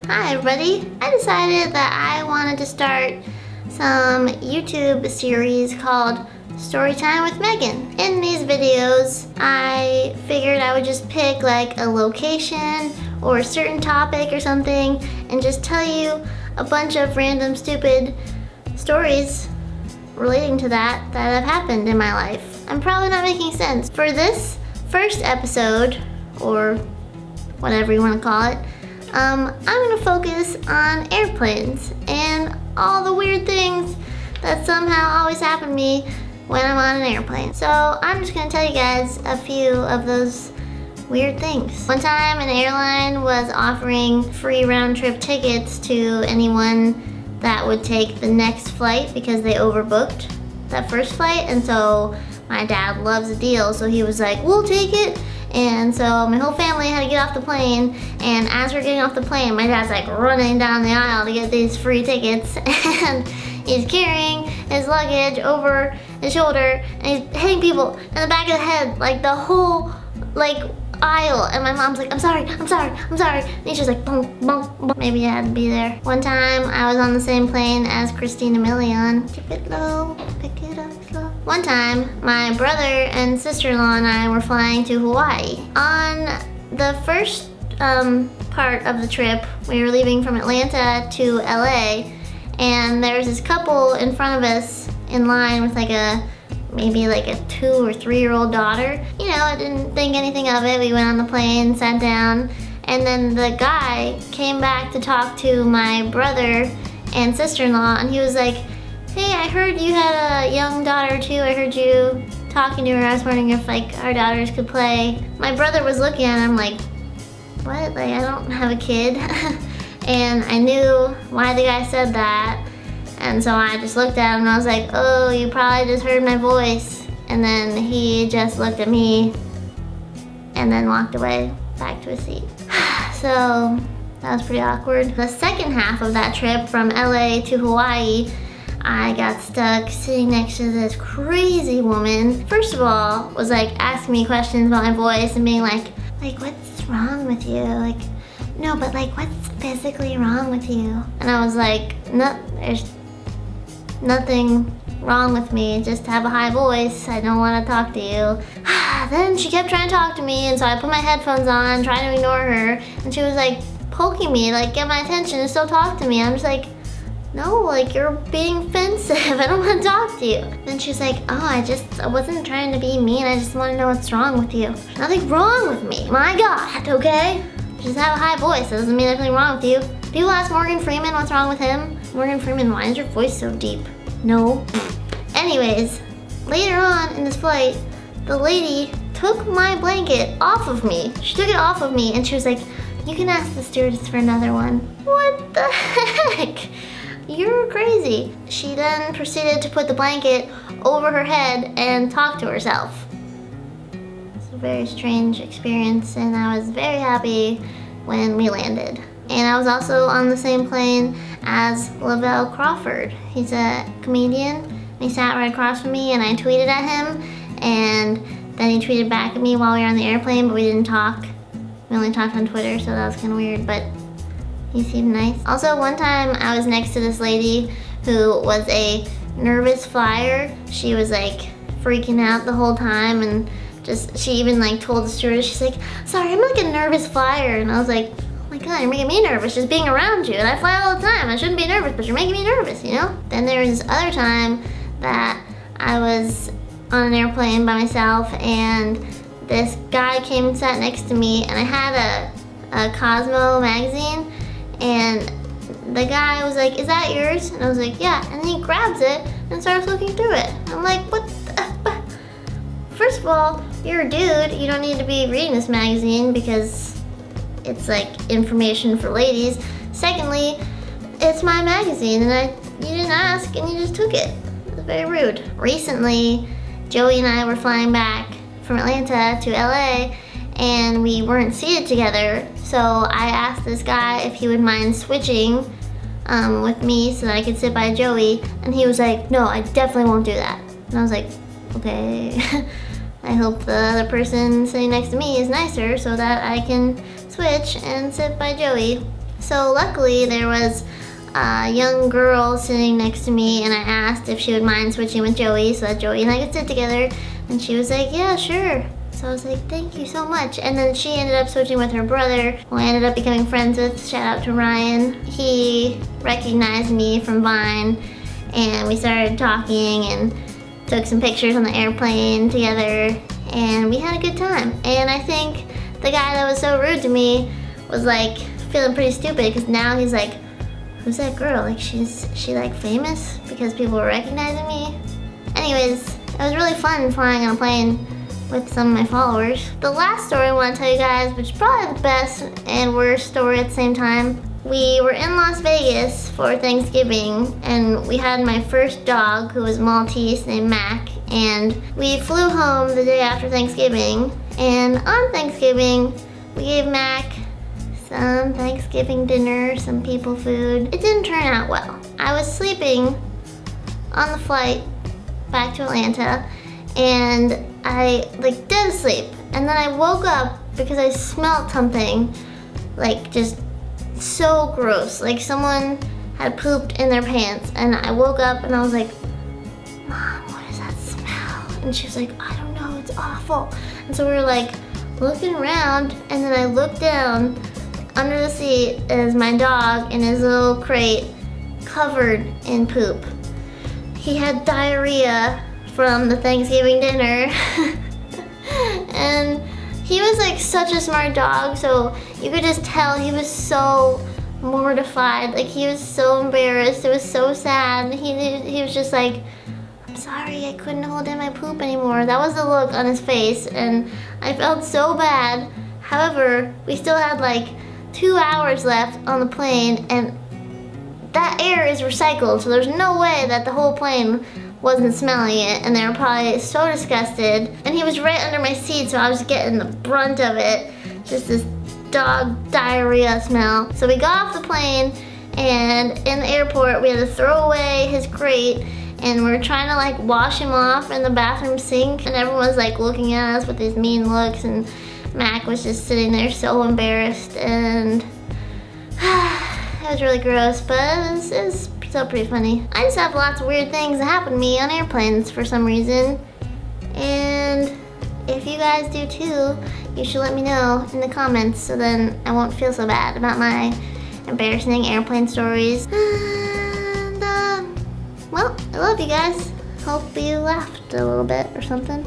Hi everybody! I decided that I wanted to start some YouTube series called Storytime with Megan. In these videos, I figured I would just pick like a location or a certain topic or something and just tell you a bunch of random stupid stories relating to that have happened in my life. I'm probably not making sense. For this first episode, or whatever you want to call it, I'm gonna focus on airplanes and all the weird things that somehow always happen to me when I'm on an airplane. So I'm just gonna tell you guys a few of those weird things. One time an airline was offering free round-trip tickets to anyone that would take the next flight because they overbooked that first flight, and so my dad loves a deal, so he was like, we'll take it. And so my whole family had to get off the plane, and as we're getting off the plane, my dad's like running down the aisle to get these free tickets, and he's carrying his luggage over his shoulder, and he's hitting people in the back of the head, like the whole aisle, and my mom's like, I'm sorry, and he's just like, bonk, bonk, bonk. Maybe I had to be there. One time, I was on the same plane as Christina Milian. Keep it low, pick it up slow. One time, my brother and sister-in-law and I were flying to Hawaii. On the first part of the trip, we were leaving from Atlanta to LA, and there was this couple in front of us in line with maybe a 2 or 3-year-old daughter. You know, I didn't think anything of it. We went on the plane, sat down, and then the guy came back to talk to my brother and sister-in-law, and he was like, hey, I heard you had a young daughter too. I heard you talking to her. I was wondering if our daughters could play. My brother was looking at him like, what? I don't have a kid. And I knew why the guy said that. And so I just looked at him and I was like, oh, you probably just heard my voice. And then he just looked at me and then walked away back to his seat. So that was pretty awkward. The second half of that trip from LA to Hawaii, I got stuck sitting next to this crazy woman. First of all, was asking me questions about my voice and being like, what's wrong with you? No, but what's physically wrong with you? And I was like, no, there's nothing wrong with me, just have a high voice. I don't want to talk to you. Then she kept trying to talk to me, and so I put my headphones on, trying to ignore her, and she was poking me, get my attention and still talk to me. I'm just like, no, you're being offensive. I don't want to talk to you. Then she's like, oh, I wasn't trying to be mean. I just want to know what's wrong with you. There's nothing wrong with me. My God, okay? Just have a high voice. That doesn't mean there's nothing wrong with you. People ask Morgan Freeman what's wrong with him. Morgan Freeman, why is your voice so deep? No. Anyways, later on in this flight, the lady took my blanket off of me. She took it off of me and she was like, you can ask the stewardess for another one. What the heck? You're crazy. She then proceeded to put the blanket over her head and talk to herself. It's a very strange experience, and I was very happy when we landed. And I was also on the same plane as Lavelle Crawford. He's a comedian. He sat right across from me, and I tweeted at him, and then he tweeted back at me while we were on the airplane, but we didn't talk. We only talked on Twitter, so that was kind of weird, but he seemed nice. Also, one time I was next to this lady who was a nervous flyer. She was freaking out the whole time, and she even told the stewardess, she's like, sorry, I'm a nervous flyer. And I was like, oh my God, you're making me nervous just being around you. And I fly all the time. I shouldn't be nervous, but you're making me nervous, you know? Then there was this other time that I was on an airplane by myself, and this guy came and sat next to me, and I had a Cosmo magazine, and the guy was like, is that yours? And I was like, yeah. And then he grabs it and starts looking through it. I'm like, what the? First of all, you're a dude. You don't need to be reading this magazine because it's information for ladies. Secondly, it's my magazine, and you didn't ask and you just took it. It was very rude. Recently, Joey and I were flying back from Atlanta to LA, and we weren't seated together, so I asked this guy if he would mind switching with me so that I could sit by Joey, and he was like, no, I definitely won't do that. And I was like, okay. I hope the other person sitting next to me is nicer so that I can switch and sit by Joey. So luckily there was a young girl sitting next to me, and I asked if she would mind switching with Joey so that Joey and I could sit together, and she was like, yeah, sure. So I was like, thank you so much. And then she ended up switching with her brother, who I ended up becoming friends with. Shout out to Ryan. He recognized me from Vine, and we started talking and took some pictures on the airplane together, and we had a good time. And I think the guy that was so rude to me was like feeling pretty stupid, because now he's like, who's that girl? Like, she like famous because people were recognizing me? Anyways, it was really fun flying on a plane with some of my followers. The last story I want to tell you guys, which is probably the best and worst story at the same time. We were in Las Vegas for Thanksgiving, and we had my first dog, who was Maltese, named Mac, and we flew home the day after Thanksgiving, and on Thanksgiving, we gave Mac some Thanksgiving dinner, some people food. It didn't turn out well. I was sleeping on the flight back to Atlanta, and I like dead asleep, and then I woke up because I smelled something like just so gross, like someone had pooped in their pants, and I woke up and I was like, Mom, what is that smell? And she was like, I don't know, it's awful. And so we were like looking around, and then I looked down. Under the seat is my dog in his little crate, covered in poop. He had diarrhea from the Thanksgiving dinner. And he was like such a smart dog, so you could just tell he was so mortified. Like, he was so embarrassed. It was so sad. He was just like, I'm sorry, I couldn't hold in my poop anymore. That was the look on his face, and I felt so bad. However, we still had like 2 hours left on the plane, and that air is recycled, so there's no way that the whole plane wasn't smelling it, and they were probably so disgusted. And he was right under my seat, so I was getting the brunt of it, just this dog diarrhea smell. So we got off the plane, and in the airport we had to throw away his crate, and we were trying to like wash him off in the bathroom sink, and everyone was like looking at us with these mean looks, and Mac was just sitting there so embarrassed, and it was really gross, but it was still pretty funny. I just have lots of weird things that happen to me on airplanes for some reason, and if you guys do too, you should let me know in the comments, so then I won't feel so bad about my embarrassing airplane stories. And well, I love you guys. Hope you laughed a little bit or something.